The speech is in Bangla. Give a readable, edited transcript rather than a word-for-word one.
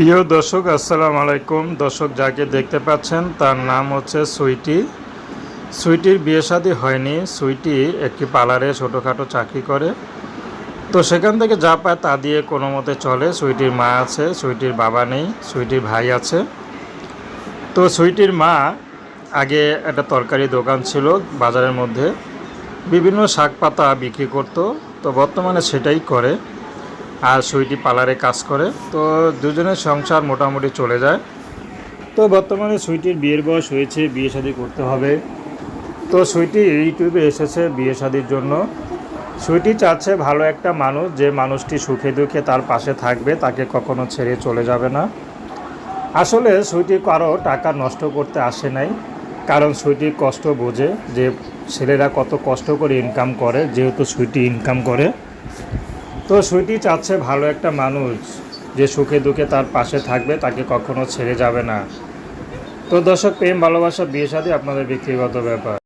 প্রিয় দর্শক, আসসালামু আলাইকুম। দর্শক, যাকে দেখতে পাচ্ছেন তার নাম হচ্ছে সুইটি। সুইটির বিয়ে শাদী হয়নি। সুইটি একটি পার্লারে ছোটোখাটো চাকরি করে। তো সেখান থেকে যা পায় তা দিয়ে কোনো মতে চলে। সুইটির মা আছে, সুইটির বাবা নেই, সুইটির ভাই আছে। তো সুইটির মা আগে একটা তরকারি দোকান ছিল বাজারের মধ্যে, বিভিন্ন শাক পাতা বিক্রি করতো। তো বর্তমানে সেটাই করে, আর সুইটি পার্লারে কাজ করে। তো দুজনের সংসার মোটামুটি চলে যায়। তো বর্তমানে সুইটির বিয়ের বয়স হয়েছে, বিয়ে শাদী করতে হবে। তো সুইটি ইউটিউবে এসেছে বিয়ে শাদীর জন্য। সুইটি চাচ্ছে ভালো একটা মানুষ, যে মানুষটি সুখে দুঃখে তার পাশে থাকবে, তাকে কখনো ছেড়ে চলে যাবে না। আসলে সুইটি কারো টাকা নষ্ট করতে আসে নাই, কারণ সুইটি কষ্ট বোঝে যে ছেলেরা কত কষ্ট করে ইনকাম করে, যেহেতু সুইটি ইনকাম করে। তো সুইটি চাচ্ছে ভালো একটা মানুষ, যে সুখে দুঃখে তার পাশে থাকবে, তাকে কখনো ছেড়ে যাবে না। তো দর্শক, প্রেম ভালোবাসা বিয়ে শাদী আপনাদের ব্যক্তিগত ব্যাপার।